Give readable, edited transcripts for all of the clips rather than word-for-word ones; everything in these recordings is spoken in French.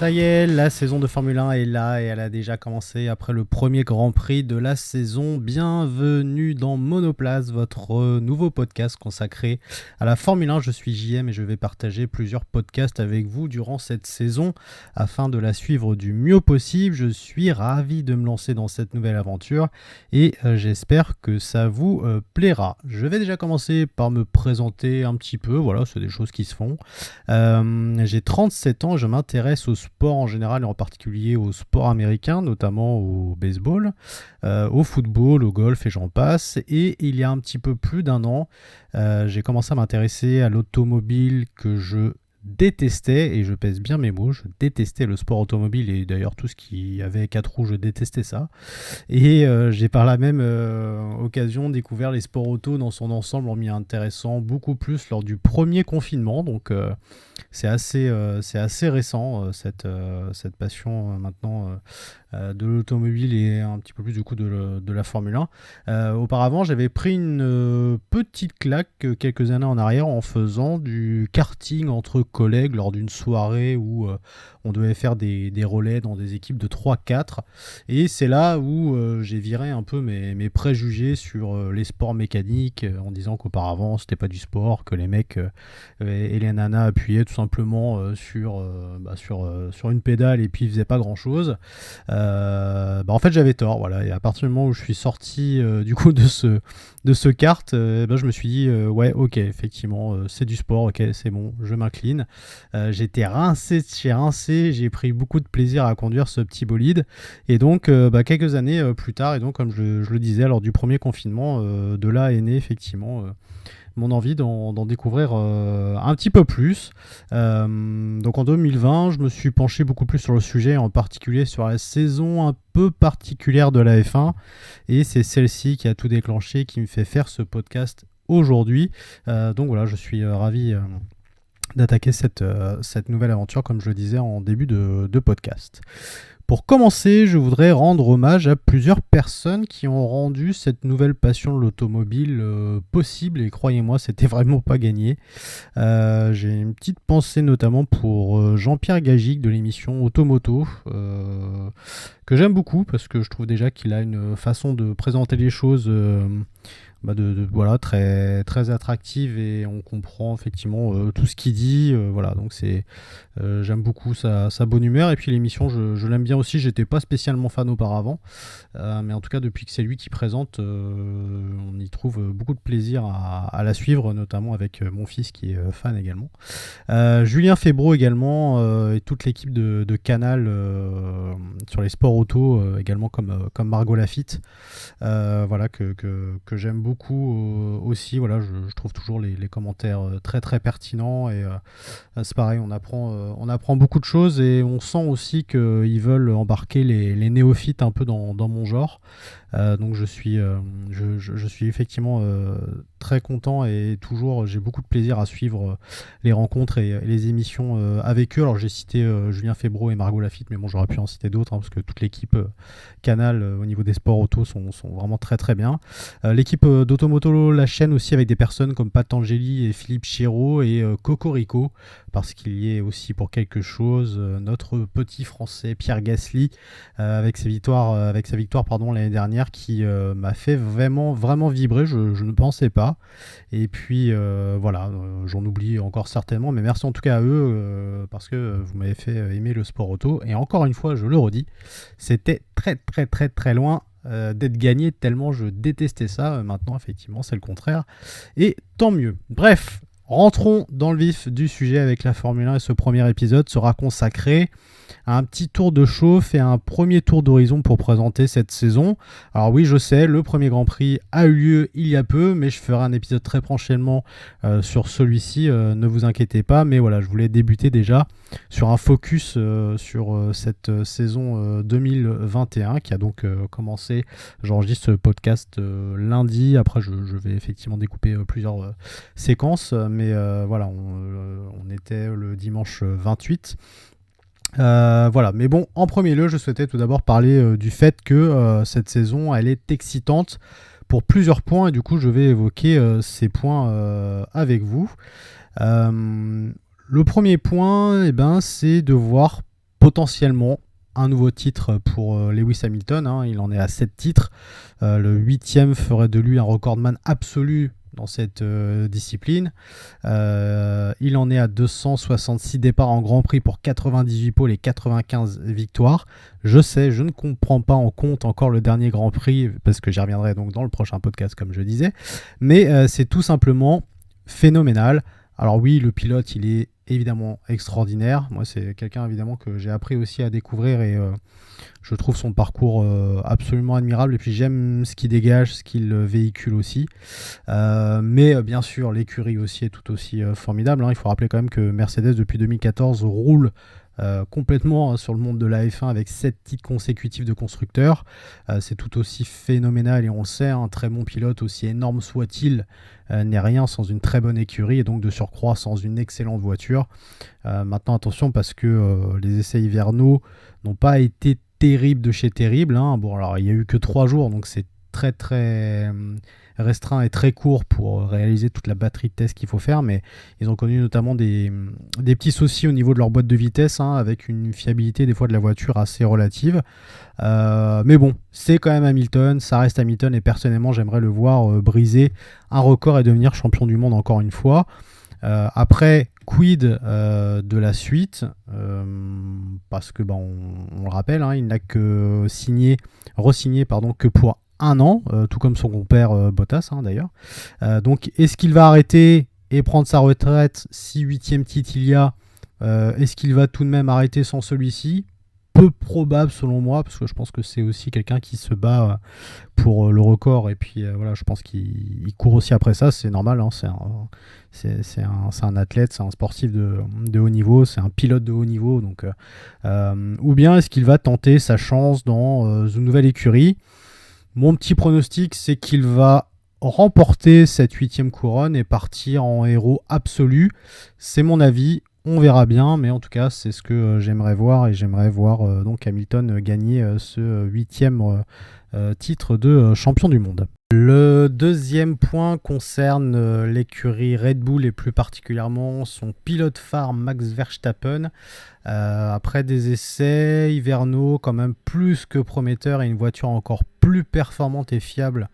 Ça y est, la saison de Formule 1 est là et elle a déjà commencé après le premier Grand Prix de la saison. Bienvenue dans Monoplace, votre nouveau podcast consacré à la Formule 1. Je suis JM et je vais partager plusieurs podcasts avec vous durant cette saison afin de la suivre du mieux possible. Je suis ravi de me lancer dans cette nouvelle aventure et j'espère que ça vous plaira. Je vais déjà commencer par me présenter un petit peu. Voilà, c'est des choses qui se font. J'ai 37 ans, je m'intéresse au sport en général et en particulier au sport américain, notamment au baseball, au football, au golf et j'en passe. Et il y a un petit peu plus d'un an, j'ai commencé à m'intéresser à l'automobile que je détestais, et je pèse bien mes mots, je détestais le sport automobile et d'ailleurs tout ce qui avait 4 roues, je détestais ça. Et j'ai par la même occasion découvert les sports auto dans son ensemble en m'y intéressant beaucoup plus lors du premier confinement. Donc c'est assez récent cette passion maintenant de l'automobile et un petit peu plus du coup de la Formule 1. Auparavant, j'avais pris une petite claque quelques années en arrière en faisant du karting entre collègues lors d'une soirée où on devait faire des relais dans des équipes de 3-4. Et c'est là où j'ai viré un peu mes préjugés sur les sports mécaniques en disant qu'auparavant c'était pas du sport, que les mecs et les nanas appuyaient tout simplement sur une pédale et puis ils faisaient pas grand chose. En fait j'avais tort, voilà. Et à partir du moment où je suis sorti du coup de ce kart, je me suis dit ouais, ok, effectivement c'est du sport, ok, c'est bon, je m'incline. J'étais rincé de chez rincé, j'ai pris beaucoup de plaisir à conduire ce petit bolide. Et donc quelques années plus tard, et donc comme je le disais lors du premier confinement, de là est né effectivement mon envie d'en découvrir un petit peu plus. Donc en 2020, je me suis penché beaucoup plus sur le sujet, en particulier sur la saison un peu particulière de la F1. Et c'est celle-ci qui a tout déclenché, qui me fait faire ce podcast aujourd'hui. Donc voilà, je suis ravi d'attaquer cette nouvelle aventure, comme je le disais en début de podcast. Pour commencer, je voudrais rendre hommage à plusieurs personnes qui ont rendu cette nouvelle passion de l'automobile possible, et croyez-moi, c'était vraiment pas gagné. J'ai une petite pensée notamment pour Jean-Pierre Gagic de l'émission Automoto, que j'aime beaucoup parce que je trouve déjà qu'il a une façon de présenter les choses voilà, très, très attractive, et on comprend effectivement tout ce qu'il dit. Voilà, donc j'aime beaucoup sa bonne humeur, et puis l'émission je l'aime bien aussi. J'étais pas spécialement fan auparavant, mais en tout cas depuis que c'est lui qui présente, on y trouve beaucoup de plaisir à la suivre, notamment avec mon fils qui est fan également. Julien Febvreau également, et toute l'équipe de Canal sur les sports auto également, comme Margot Lafitte, voilà, que j'aime beaucoup aussi. Voilà, je trouve toujours les commentaires très très pertinents, et c'est pareil, on apprend beaucoup de choses, et on sent aussi qu'ils veulent embarquer les néophytes un peu dans mon genre. Donc je suis effectivement très content, et toujours j'ai beaucoup de plaisir à suivre les rencontres et les émissions avec eux. Alors j'ai cité Julien Febvreau et Margot Lafitte, mais bon, j'aurais pu en citer d'autres, parce que toute l'équipe Canal au niveau des sports auto sont vraiment très très bien. L'équipe d'Automoto, la chaîne aussi, avec des personnes comme Pat Angeli et Philippe Chiraud et Cocorico, parce qu'il y est aussi pour quelque chose notre petit français Pierre Gasly, avec sa victoire l'année dernière, qui m'a fait vraiment vraiment vibrer. Je ne pensais pas. Et puis voilà, j'en oublie encore certainement, mais merci en tout cas à eux, parce que vous m'avez fait aimer le sport auto, et encore une fois je le redis, c'était très très très très loin d'être gagné, tellement je détestais ça. Maintenant effectivement c'est le contraire, et tant mieux. Bref, rentrons dans le vif du sujet avec la Formule 1, et ce premier épisode sera consacré à un petit tour de chauffe et à un premier tour d'horizon pour présenter cette saison. Alors oui, je sais, le premier Grand Prix a eu lieu il y a peu, mais je ferai un épisode très prochainement sur celui-ci, ne vous inquiétez pas. Mais voilà, je voulais débuter déjà sur un focus sur cette saison 2021 qui a donc commencé. J'enregistre ce podcast lundi. Après, je vais effectivement découper plusieurs séquences, mais voilà, on était le dimanche 28. Voilà, mais bon, en premier lieu, je souhaitais tout d'abord parler du fait que cette saison, elle est excitante pour plusieurs points, et du coup, je vais évoquer ces points avec vous. Le premier point, c'est de voir potentiellement un nouveau titre pour Lewis Hamilton, hein. Il en est à 7 titres. Le 8e ferait de lui un recordman absolu dans cette discipline. Il en est à 266 départs en Grand Prix pour 98 pôles et 95 victoires. Je sais, je ne comprends pas en compte encore le dernier Grand Prix, parce que j'y reviendrai donc dans le prochain podcast, comme je disais. Mais c'est tout simplement phénoménal. Alors oui, le pilote, il est évidemment extraordinaire. Moi, c'est quelqu'un évidemment que j'ai appris aussi à découvrir et je trouve son parcours absolument admirable. Et puis j'aime ce qu'il dégage, ce qu'il véhicule aussi. Mais bien sûr, l'écurie aussi est tout aussi formidable, hein. Il faut rappeler quand même que Mercedes, depuis 2014, roule complètement sur le monde de la F1 avec 7 titres consécutifs de constructeurs. C'est tout aussi phénoménal et on le sait, un très bon pilote, aussi énorme soit-il, n'est rien sans une très bonne écurie et donc de surcroît sans une excellente voiture. Maintenant attention, parce que les essais hivernaux n'ont pas été terribles de chez terribles, hein. Bon, alors il n'y a eu que 3 jours, donc c'est très très restreint et très court pour réaliser toute la batterie de tests qu'il faut faire, mais ils ont connu notamment des petits soucis au niveau de leur boîte de vitesse, hein, avec une fiabilité des fois de la voiture assez relative. Mais bon, c'est quand même Hamilton, ça reste Hamilton, et personnellement j'aimerais le voir briser un record et devenir champion du monde encore une fois. Après, quid de la suite, parce que on le rappelle, hein, il n'a que re-signé que pour 1 an, tout comme son compère Bottas, hein, d'ailleurs. Donc est-ce qu'il va arrêter et prendre sa retraite si 8e titre il y a? Est-ce qu'il va tout de même arrêter sans celui-ci? Peu probable selon moi, parce que je pense que c'est aussi quelqu'un qui se bat pour le record, et puis voilà, je pense qu'il court aussi après ça, c'est normal, hein, c'est un athlète, c'est un sportif de haut niveau, c'est un pilote de haut niveau, donc ou bien est-ce qu'il va tenter sa chance dans une nouvelle écurie? Mon petit pronostic, c'est qu'il va remporter cette 8e couronne et partir en héros absolu. C'est mon avis, on verra bien, mais en tout cas, c'est ce que j'aimerais voir, et j'aimerais voir donc Hamilton gagner ce 8e titre de champion du monde. Le deuxième point concerne l'écurie Red Bull et plus particulièrement son pilote phare Max Verstappen. Après des essais hivernaux quand même plus que prometteurs et une voiture encore plus performante et fiable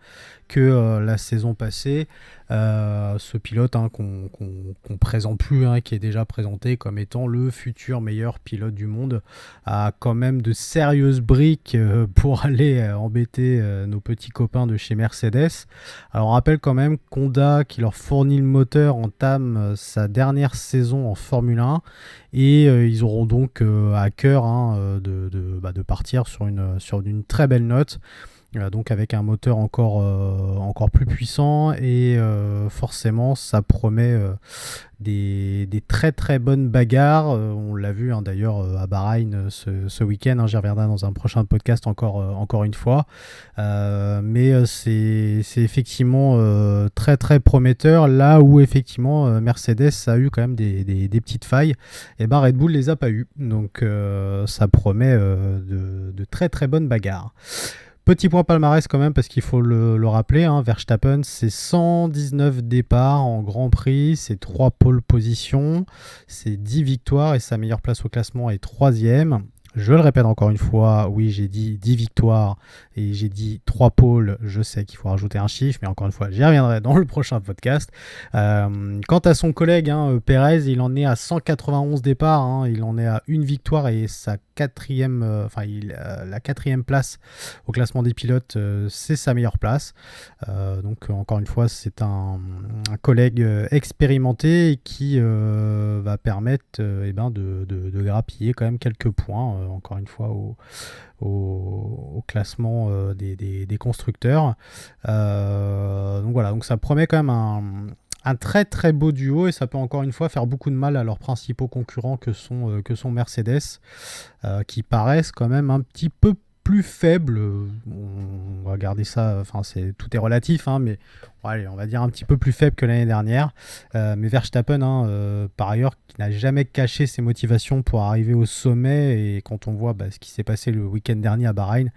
que la saison passée, ce pilote, hein, qu'on présente plus, hein, qui est déjà présenté comme étant le futur meilleur pilote du monde, a quand même de sérieuses briques pour aller embêter nos petits copains de chez Mercedes. Alors on rappelle quand même qu'Honda, qui leur fournit le moteur, entame sa dernière saison en Formule 1 et ils auront donc à cœur, hein, de partir sur une très belle note. Donc avec un moteur encore plus puissant et forcément ça promet des très très bonnes bagarres. On l'a vu, hein, d'ailleurs à Bahreïn ce week-end, hein, j'y reviendrai dans un prochain podcast encore une fois. Mais c'est effectivement très très prometteur, là où effectivement Mercedes a eu quand même des petites failles, et Red Bull les a pas eu, donc ça promet de très très bonnes bagarres. Petit point palmarès quand même, parce qu'il faut le rappeler, hein, Verstappen, c'est 119 départs en Grand Prix, c'est 3 pole positions, c'est 10 victoires et sa meilleure place au classement est 3e. Je le répète encore une fois, oui, j'ai dit 10 victoires et j'ai dit 3 pôles. Je sais qu'il faut rajouter un chiffre, mais encore une fois, j'y reviendrai dans le prochain podcast. Quant à son collègue, hein, Pérez, il en est à 191 départs, hein, il en est à 1 victoire et sa la 4e place au classement des pilotes, c'est sa meilleure place. Donc encore une fois, c'est un collègue expérimenté qui va permettre de grappiller quand même quelques points, encore une fois, au classement des constructeurs. Donc voilà, donc ça promet quand même un très très beau duo, et ça peut encore une fois faire beaucoup de mal à leurs principaux concurrents que sont Mercedes, qui paraissent quand même un petit peu plus faibles. On va garder ça, enfin tout est relatif, hein, mais allez, on va dire un petit peu plus faible que l'année dernière. Mais Verstappen, hein, par ailleurs, qui n'a jamais caché ses motivations pour arriver au sommet. Et quand on voit ce qui s'est passé le week-end dernier à Bahreïn,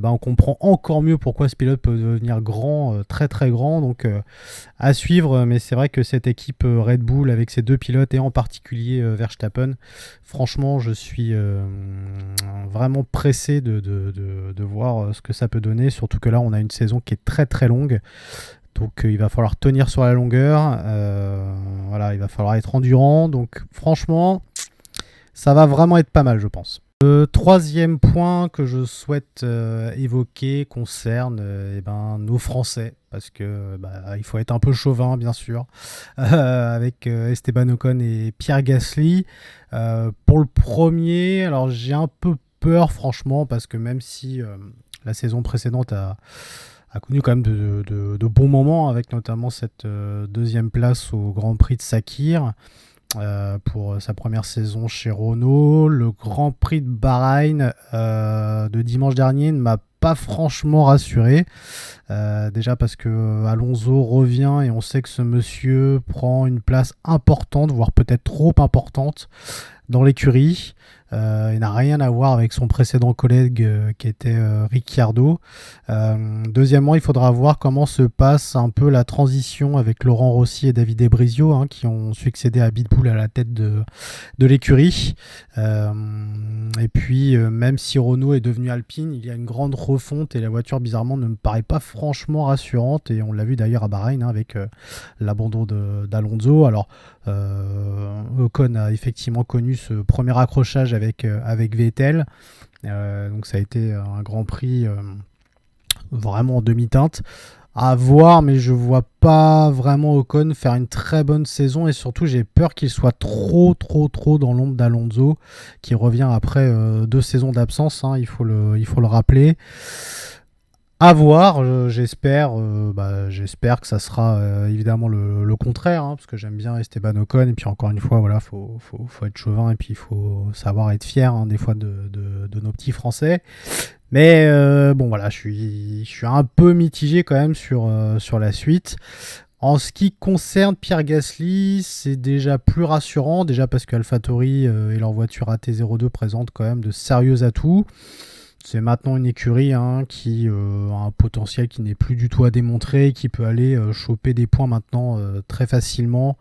on comprend encore mieux pourquoi ce pilote peut devenir grand, très très grand. Donc à suivre. Mais c'est vrai que cette équipe Red Bull, avec ses deux pilotes, et en particulier Verstappen, franchement, je suis vraiment pressé de voir ce que ça peut donner. Surtout que là, on a une saison qui est très très longue. Donc il va falloir tenir sur la longueur, il va falloir être endurant. Donc franchement, ça va vraiment être pas mal, je pense. Le troisième point que je souhaite évoquer concerne nos Français, parce que il faut être un peu chauvin, bien sûr, avec Esteban Ocon et Pierre Gasly. Pour le premier, alors j'ai un peu peur, franchement, parce que même si la saison précédente a connu quand même de bons moments, avec notamment cette deuxième place au Grand Prix de Sakhir pour sa première saison chez Renault. Le Grand Prix de Bahreïn de dimanche dernier ne m'a pas franchement rassuré. Déjà parce que Alonso revient et on sait que ce monsieur prend une place importante, voire peut-être trop importante dans l'écurie. Il n'a rien à voir avec son précédent collègue qui était Ricciardo. Deuxièmement, il faudra voir comment se passe un peu la transition avec Laurent Rossi et David Ebrizio, hein, qui ont succédé à Pitbull à la tête de l'écurie. Et puis, même si Renault est devenu Alpine, il y a une grande refonte et la voiture, bizarrement, ne me paraît pas franchement rassurante. Et on l'a vu d'ailleurs à Bahreïn, hein, avec l'abandon d'Alonso. Alors, Ocon a effectivement connu ce premier accrochage avec Vettel. Donc ça a été un Grand Prix vraiment en demi-teinte. À voir, mais je vois pas vraiment Ocon faire une très bonne saison, et surtout j'ai peur qu'il soit trop dans l'ombre d'Alonso, qui revient après 2 saisons d'absence, hein, il faut le rappeler. À voir, j'espère que ça sera évidemment le contraire, hein, parce que j'aime bien Esteban Ocon, et puis encore une fois, voilà, faut être chauvin, et puis il faut savoir être fier, hein, des fois de nos petits Français. Mais je suis un peu mitigé quand même sur la suite. En ce qui concerne Pierre Gasly, c'est déjà plus rassurant, déjà parce qu'AlphaTauri et leur voiture AT02 présentent quand même de sérieux atouts. C'est maintenant une écurie, hein, qui a un potentiel qui n'est plus du tout à démontrer, qui peut aller choper des points maintenant très facilement,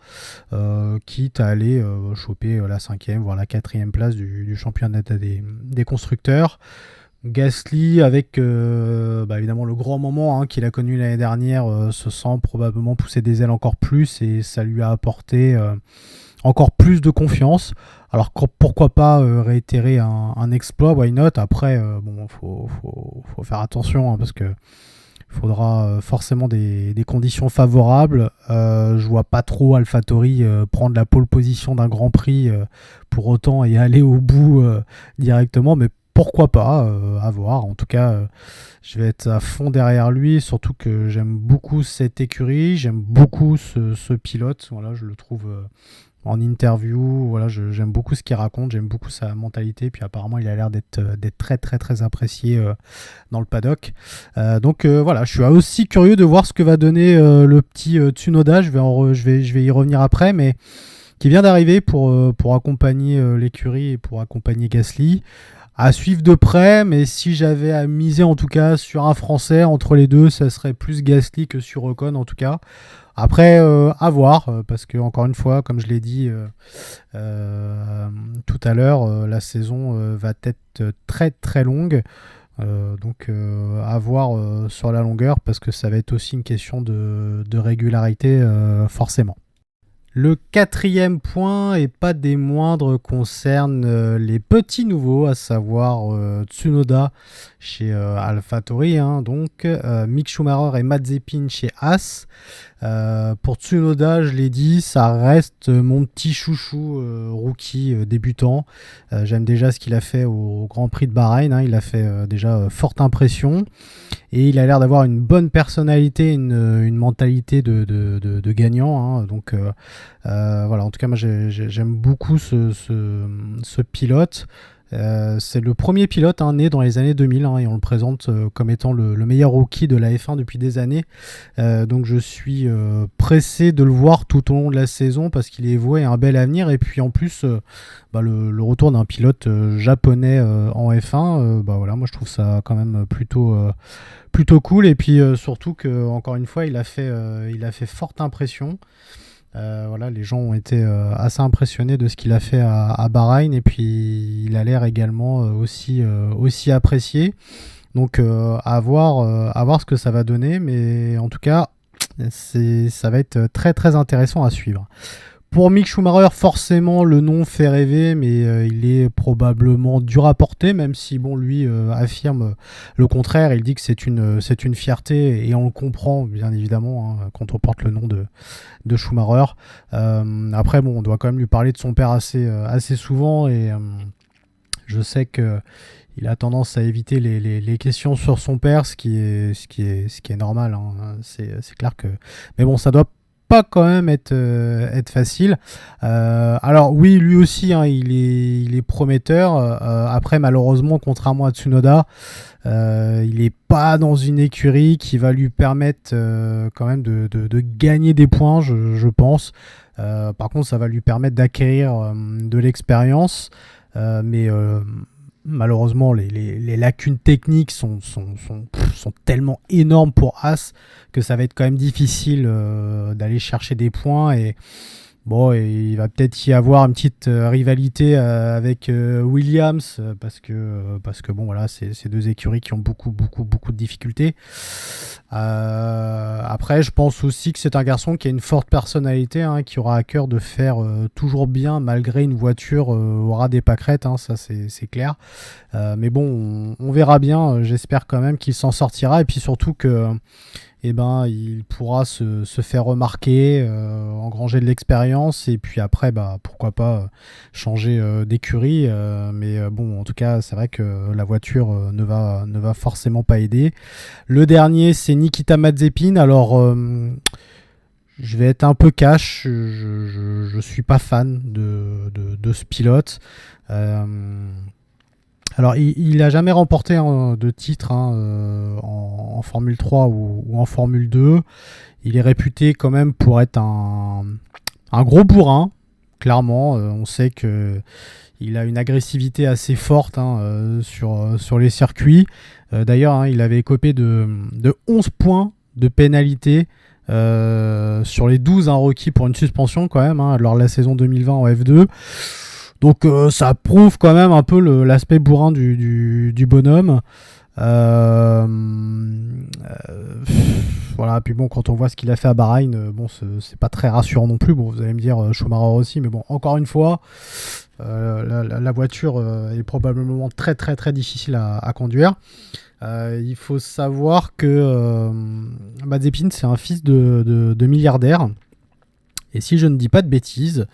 quitte à aller choper la 5e, voire la 4e place du championnat des constructeurs. Gasly, avec évidemment le grand moment, hein, qu'il a connu l'année dernière, se sent probablement pousser des ailes encore plus, et ça lui a apporté encore plus de confiance. Alors pourquoi pas réitérer un exploit, why not. Après, faut faire attention, hein, parce que il faudra forcément des conditions favorables. Je vois pas trop AlphaTauri prendre la pole position d'un Grand Prix pour autant et aller au bout directement, mais pourquoi pas, à voir. En tout cas, je vais être à fond derrière lui, surtout que j'aime beaucoup cette écurie, j'aime beaucoup ce pilote. Voilà, je le trouve en interview, voilà, j'aime beaucoup ce qu'il raconte, j'aime beaucoup sa mentalité, puis apparemment il a l'air d'être très très très apprécié dans le paddock. Voilà, je suis aussi curieux de voir ce que va donner le petit Tsunoda. Je vais y revenir après, mais qui vient d'arriver pour accompagner l'écurie et pour accompagner Gasly. À suivre de près, mais si j'avais à miser en tout cas sur un Français entre les deux, ça serait plus Gasly que sur Ocon en tout cas. Après, à voir, parce que encore une fois, comme je l'ai dit tout à l'heure, la saison va être très très longue. Donc à voir sur la longueur, parce que ça va être aussi une question de régularité forcément. Le quatrième point, et pas des moindres, concerne les petits nouveaux, à savoir Tsunoda chez AlphaTauri, hein, donc Mick Schumacher et Mazepin chez Haas. Pour Tsunoda, je l'ai dit, ça reste mon petit chouchou rookie débutant. J'aime déjà ce qu'il a fait au Grand Prix de Bahreïn, hein. Il a fait déjà forte impression, et il a l'air d'avoir une bonne personnalité, une mentalité de gagnant, hein. Donc voilà, en tout cas moi j'aime beaucoup ce pilote. C'est le premier pilote né dans les années 2000 et on le présente comme étant le meilleur rookie de la F1 depuis des années. Donc je suis pressé de le voir tout au long de la saison parce qu'il est voué à un bel avenir. Et puis en plus, le retour d'un pilote japonais en F1, voilà, moi je trouve ça quand même plutôt cool. Et puis surtout que encore une fois, il a fait forte impression. Voilà, les gens ont été assez impressionnés de ce qu'il a fait à Bahreïn et puis il a l'air également aussi apprécié. Donc à voir ce que ça va donner, mais en tout cas, ça va être très très intéressant à suivre. Pour Mick Schumacher, forcément, le nom fait rêver, mais il est probablement dur à porter, même si lui affirme le contraire. Il dit que c'est une fierté, et on le comprend, bien évidemment, quand on porte le nom de Schumacher. Après, on doit quand même lui parler de son père assez souvent, et je sais que il a tendance à éviter les questions sur son père, ce qui est normal. C'est clair que... Mais bon, ça doit pas quand même être facile. Alors oui, lui aussi, il est prometteur. Après, malheureusement, contrairement à Tsunoda, il n'est pas dans une écurie qui va lui permettre quand même de gagner des points, je pense. Par contre, ça va lui permettre d'acquérir de l'expérience. Mais malheureusement, les lacunes techniques sont tellement énormes pour Haas que ça va être quand même difficile d'aller chercher des points. Et bon, il va peut-être y avoir une petite rivalité avec Williams parce que bon, voilà, c'est deux écuries qui ont beaucoup de difficultés. Après, je pense aussi que c'est un garçon qui a une forte personnalité, qui aura à cœur de faire toujours bien malgré une voiture au ras des pâquerettes, ça c'est clair. Mais bon, on verra bien. J'espère quand même qu'il s'en sortira et puis surtout que il pourra se faire remarquer, engranger de l'expérience et puis après, pourquoi pas changer d'écurie. Mais bon, en tout cas, c'est vrai que la voiture ne va forcément pas aider. Le dernier, c'est Nikita Mazepin. Alors, je vais être un peu cash. Je suis pas fan de ce pilote. Alors, il n'a jamais remporté de titre en Formule 3 ou en Formule 2. Il est réputé quand même pour être un gros bourrin, clairement. On sait qu'il a une agressivité assez forte sur les circuits. D'ailleurs, il avait écopé de 11 points de pénalité sur les 12 requis pour une suspension quand même, lors de la saison 2020 en F2. Donc ça prouve quand même un peu l'aspect bourrin du bonhomme. Voilà, puis bon, quand on voit ce qu'il a fait à Bahreïn, c'est pas très rassurant non plus. Bon, vous allez me dire Schumacher aussi, mais bon, encore une fois, la voiture est probablement très très très difficile à conduire. Il faut savoir que Mazepin, c'est un fils de milliardaire. Et si je ne dis pas de bêtises,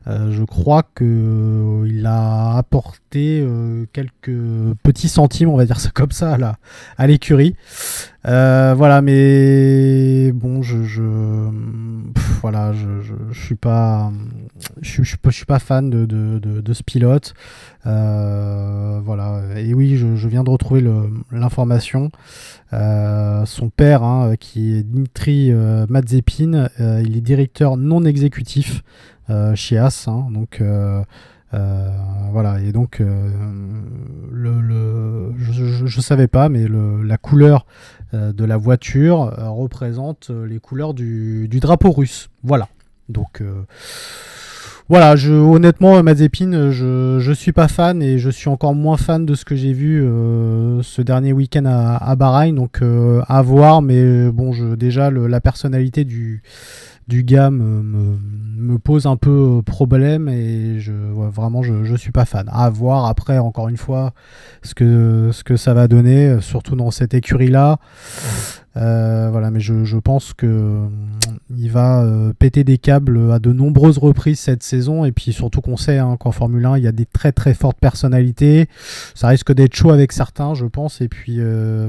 je crois qu'il a apporté quelques petits centimes, on va dire ça comme ça, à l'écurie. Voilà, mais bon, voilà, je suis pas fan de ce pilote. Voilà, et oui, je viens de retrouver l'information. Son père, qui est Dmitri Mazepin, il est directeur non exécutif chez Haas, donc voilà, et donc je savais pas, mais la couleur de la voiture représente les couleurs du drapeau russe. Voilà, donc voilà, honnêtement, Mazepin, je suis pas fan et je suis encore moins fan de ce que j'ai vu ce dernier week-end à Bahreïn. Donc à voir, mais bon, déjà la personnalité du gars me pose un peu problème et vraiment je suis pas fan. À voir après, encore une fois, ce que ça va donner, surtout dans cette écurie là. Voilà, mais je pense que il va péter des câbles à de nombreuses reprises cette saison. Et puis surtout qu'on sait qu'en Formule 1, il y a des très très fortes personnalités. Ça risque d'être chaud avec certains, je pense. Et puis,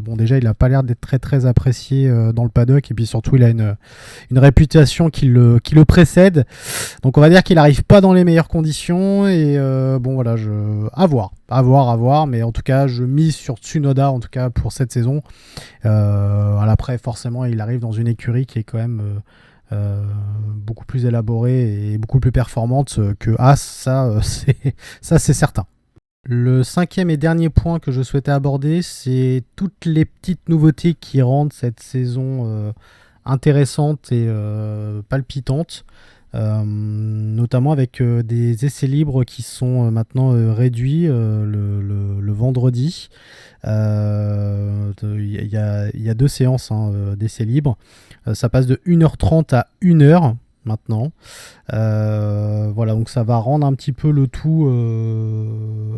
bon, déjà, il n'a pas l'air d'être très très apprécié dans le paddock. Et puis surtout, il a une réputation qui le précède. Donc on va dire qu'il n'arrive pas dans les meilleures conditions. Et bon, voilà, à voir. À voir, à voir. Mais en tout cas, je mise sur Tsunoda, en tout cas, pour cette saison. Après, forcément, il arrive dans une écurie qui est quand même beaucoup plus élaborée et beaucoup plus performante que As, ça c'est certain. Le cinquième et dernier point que je souhaitais aborder, c'est toutes les petites nouveautés qui rendent cette saison intéressante et palpitante. Notamment avec des essais libres qui sont maintenant réduits le vendredi. Il y a 2 séances d'essais libres. Ça passe de 1h30 à 1h maintenant. Voilà, donc ça va rendre un petit peu le tout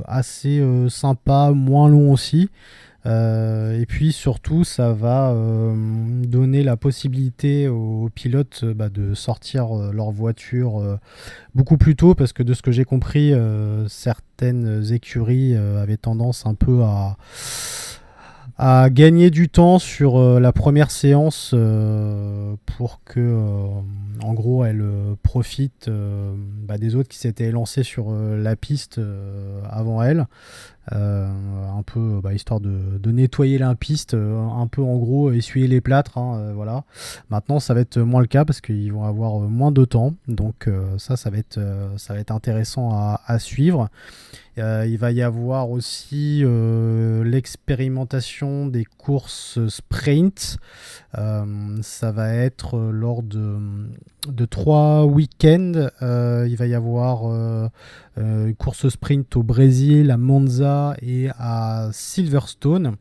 assez sympa, moins long aussi. Et puis surtout, ça va donner la possibilité aux pilotes de sortir leur voiture beaucoup plus tôt, parce que de ce que j'ai compris, certaines écuries avaient tendance un peu à gagner du temps sur la première séance pour que, en gros, elles profitent des autres qui s'étaient lancés sur la piste avant elles. Un peu histoire de nettoyer la piste, un peu en gros essuyer les plâtres, voilà. Maintenant ça va être moins le cas parce qu'ils vont avoir moins de temps, donc ça va être intéressant à suivre. Il va y avoir aussi l'expérimentation des courses sprint. Ça va être lors de 3 week-ends. Il va y avoir une course sprint au Brésil, à Monza et à Silverstone.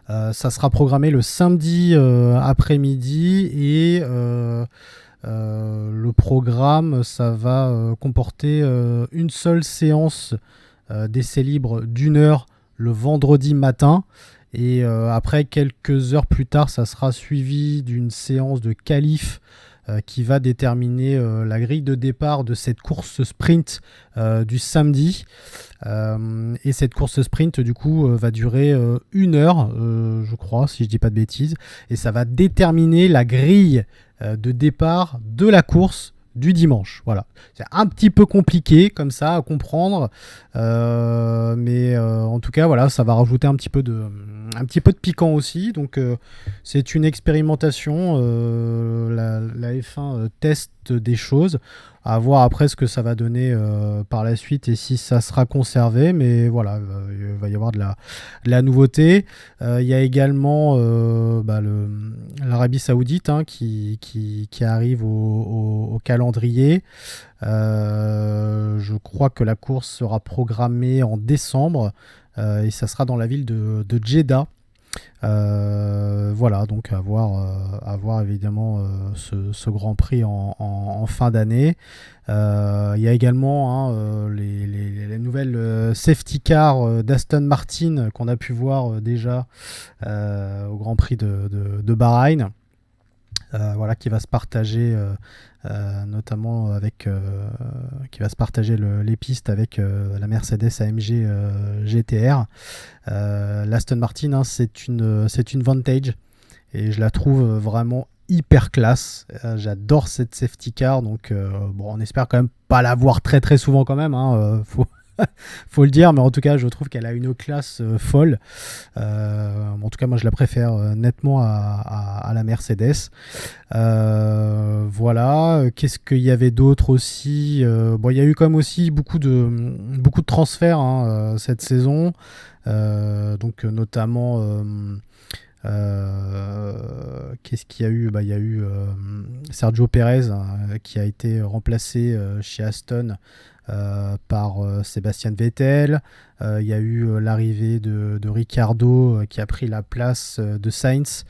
Ça sera programmé le samedi après-midi et le programme, ça va comporter une seule séance d'essai libre d'1 heure le vendredi matin. Et après, quelques heures plus tard, ça sera suivi d'une séance de qualif qui va déterminer la grille de départ de cette course sprint du samedi. Et cette course sprint, du coup, va durer 1 heure, je crois, si je dis pas de bêtises. Et ça va déterminer la grille de départ de la course du dimanche. Voilà. C'est un petit peu compliqué comme ça à comprendre, mais en tout cas, voilà, ça va rajouter un petit peu de piquant aussi. Donc, c'est une expérimentation. La F1 teste des choses. À voir après ce que ça va donner par la suite et si ça sera conservé. Mais voilà, il va y avoir de la nouveauté. Il y a également l'Arabie Saoudite qui arrive au calendrier. Je crois que la course sera programmée en décembre et ça sera dans la ville de Jeddah. Voilà, donc à voir évidemment ce Grand Prix en fin d'année. Il y a également les nouvelles safety cars d'Aston Martin qu'on a pu voir déjà au Grand Prix de Bahreïn. Voilà, qui va se partager notamment qui va se partager les pistes avec la Mercedes AMG GTR. L'Aston Martin, c'est une Vantage et je la trouve vraiment hyper classe. J'adore cette safety car, donc on espère quand même pas la voir très très souvent quand même, faut le dire, mais en tout cas je trouve qu'elle a une classe folle. En tout cas moi je la préfère nettement à la Mercedes. Voilà, qu'est-ce qu'il y avait d'autre aussi? Il y a eu quand même aussi beaucoup de transferts cette saison, donc notamment qu'est-ce qu'il y a eu? Il y a eu Sergio Pérez qui a été remplacé chez Aston par Sébastien Vettel. Il y a eu l'arrivée de Ricciardo qui a pris la place de Sainz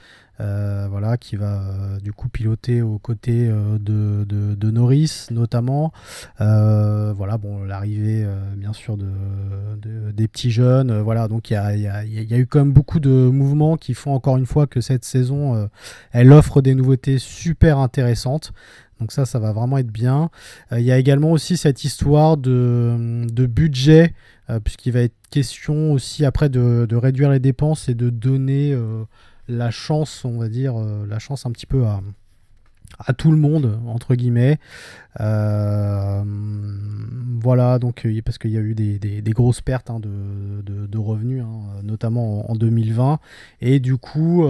voilà, qui va du coup piloter aux côtés de Norris notamment. Voilà, bon, l'arrivée bien sûr des petits jeunes. Voilà, donc il y a eu quand même beaucoup de mouvements qui font encore une fois que cette saison, elle offre des nouveautés super intéressantes. Donc ça va vraiment être bien. Il y a également aussi cette histoire de budget, puisqu'il va être question aussi après de réduire les dépenses et de donner la chance, on va dire, la chance un petit peu à tout le monde, entre guillemets. Voilà, donc parce qu'il y a eu des grosses pertes de revenus, notamment en 2020. Et du coup,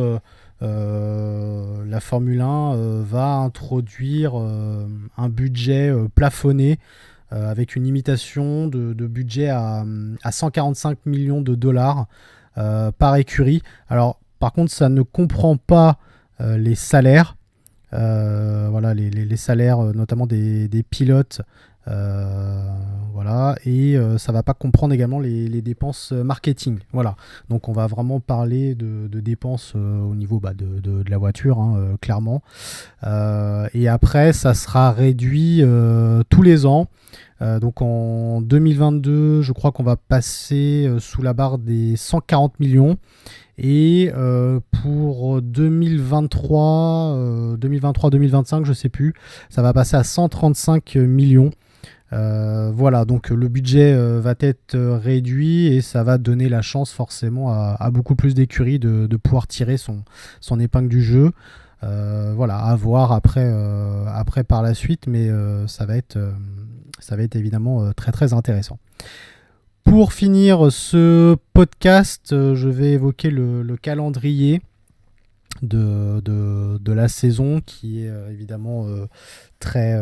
la Formule 1 va introduire un budget plafonné avec une limitation de budget à 145 millions de dollars par écurie. Alors, par contre, ça ne comprend pas les salaires. Voilà, les salaires notamment des pilotes, voilà, et ça va pas comprendre également les dépenses marketing. Voilà, donc on va vraiment parler de dépenses au niveau de la voiture, clairement. Et après, ça sera réduit tous les ans. Donc en 2022, je crois qu'on va passer sous la barre des 140 millions. Et pour 2023-2025, je sais plus, ça va passer à 135 millions. Voilà, donc le budget va être réduit et ça va donner la chance forcément à beaucoup plus d'écuries de pouvoir tirer son épingle du jeu. Voilà, à voir après par la suite, mais ça va être évidemment très très intéressant. Pour finir ce podcast, je vais évoquer le calendrier de la saison qui est évidemment très...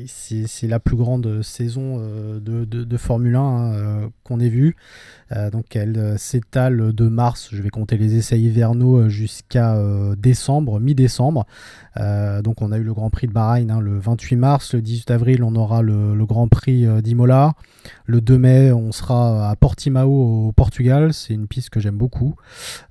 c'est la plus grande saison de Formule 1 qu'on ait vue. Donc elle s'étale de mars, je vais compter les essais hivernaux, jusqu'à décembre, mi-décembre. Donc on a eu le Grand Prix de Bahreïn le 28 mars, le 18 avril on aura le Grand Prix d'Imola, le 2 mai on sera à Portimao au Portugal, c'est une piste que j'aime beaucoup.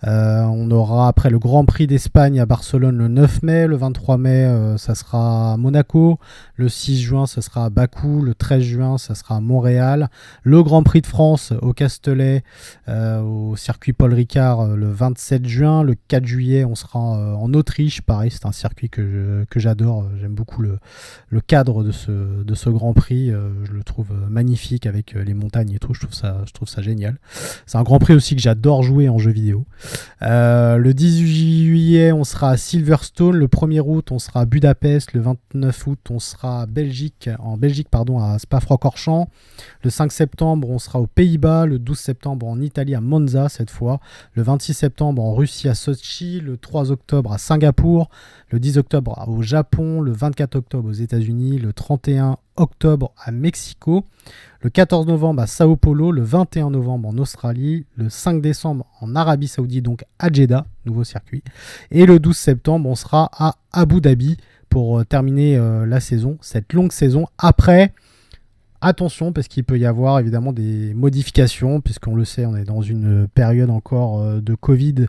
On aura après le Grand Prix d'Espagne à Barcelone le 9 mai, le 23 mai ça sera à Monaco, le 6 juin ça sera à Bakou, le 13 juin ça sera à Montréal, le Grand Prix de France au Castellet, au circuit Paul Ricard le 27 juin, le 4 juillet on sera en Autriche, pareil c'est un circuit que j'adore, j'aime beaucoup le cadre de ce Grand Prix, je le trouve magnifique avec les montagnes et tout, je trouve ça génial. C'est un Grand Prix aussi que j'adore jouer en jeu vidéo. Le 18 juillet on sera à Silverstone, le 1er août on sera à Budapest, le 29 août on sera en Belgique à Spa-Francorchamps, le 5 septembre on sera aux Pays-Bas, le 12 septembre en Italie à Monza cette fois, le 26 septembre en Russie à Sochi, le 3 octobre à Singapour, le 10 octobre au Japon, le 24 octobre aux États-Unis, le 31 octobre à Mexico, le 14 novembre à Sao Paulo, le 21 novembre en Australie, le 5 décembre en Arabie Saoudite, donc à Jeddah, nouveau circuit, et le 12 septembre on sera à Abu Dhabi pour terminer la saison, cette longue saison. Après, attention, parce qu'il peut y avoir évidemment des modifications, puisqu'on le sait, on est dans une période encore de Covid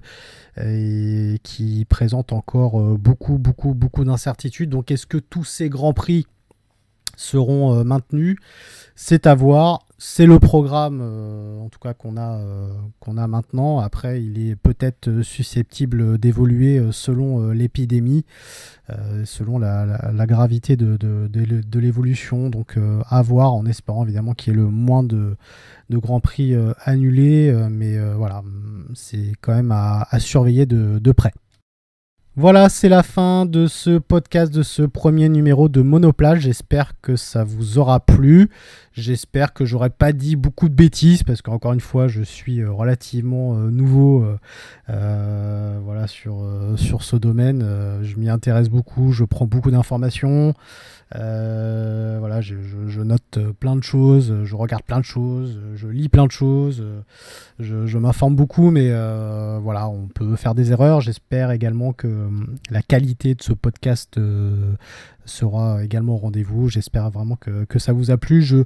et qui présente encore beaucoup d'incertitudes. Donc est-ce que tous ces grands prix seront maintenus? C'est à voir. C'est le programme, en tout cas qu'on a maintenant. Après, il est peut-être susceptible d'évoluer selon l'épidémie, selon la gravité de l'évolution. Donc, à voir, en espérant évidemment qu'il y ait le moins de grands prix annulés. Mais voilà, c'est quand même à surveiller de près. Voilà, c'est la fin de ce podcast, de ce premier numéro de Monoplage. J'espère que ça vous aura plu. J'espère que j'aurais pas dit beaucoup de bêtises parce qu'encore une fois, je suis relativement nouveau voilà, sur ce domaine. Je m'y intéresse beaucoup, je prends beaucoup d'informations. Voilà, je note plein de choses, je regarde plein de choses, je lis plein de choses, je m'informe beaucoup, mais voilà, on peut faire des erreurs. J'espère également que la qualité de ce podcast sera également au rendez-vous. J'espère vraiment que ça vous a plu. Je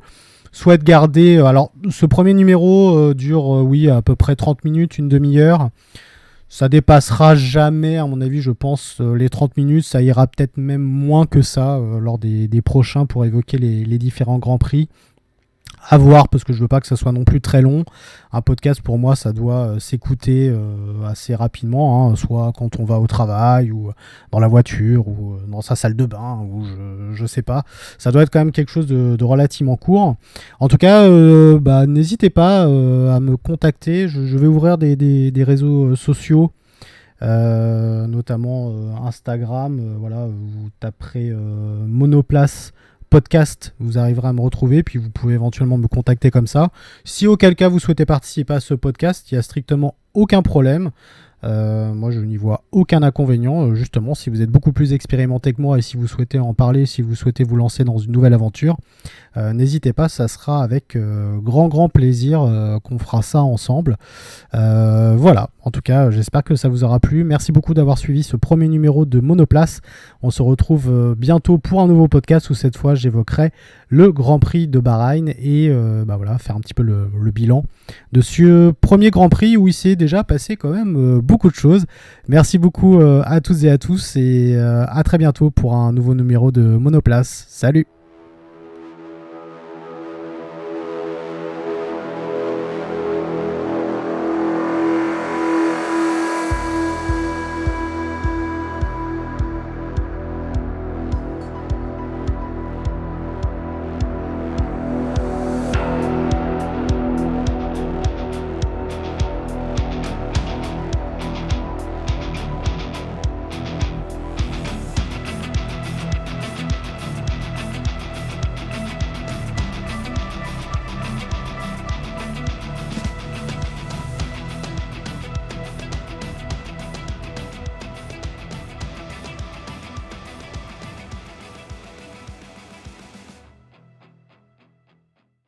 souhaite garder... alors, ce premier numéro dure, oui, à peu près 30 minutes, une demi-heure. Ça dépassera jamais, à mon avis, je pense, les 30 minutes. Ça ira peut-être même moins que ça lors des prochains pour évoquer les différents Grands Prix. À voir, parce que je veux pas que ça soit non plus très long. Un podcast, pour moi, ça doit s'écouter assez rapidement, hein, soit quand on va au travail, ou dans la voiture, ou dans sa salle de bain, ou je sais pas. Ça doit être quand même quelque chose de relativement court. En tout cas, n'hésitez pas à me contacter. Je vais ouvrir des réseaux sociaux, notamment Instagram. Voilà, vous taperez Monoplace podcast, vous arriverez à me retrouver, puis vous pouvez éventuellement me contacter comme ça. Si auquel cas vous souhaitez participer à ce podcast, il n'y a strictement aucun problème. Moi, je n'y vois aucun inconvénient. Justement, si vous êtes beaucoup plus expérimenté que moi et si vous souhaitez en parler, si vous souhaitez vous lancer dans une nouvelle aventure, n'hésitez pas, ça sera avec grand plaisir qu'on fera ça ensemble. Voilà, en tout cas, j'espère que ça vous aura plu. Merci beaucoup d'avoir suivi ce premier numéro de Monoplace. On se retrouve bientôt pour un nouveau podcast où cette fois, j'évoquerai le Grand Prix de Bahreïn et voilà, faire un petit peu le bilan de ce premier Grand Prix où il s'est déjà passé quand même beaucoup de choses. Merci beaucoup à toutes et à tous et à très bientôt pour un nouveau numéro de Monoplace. Salut!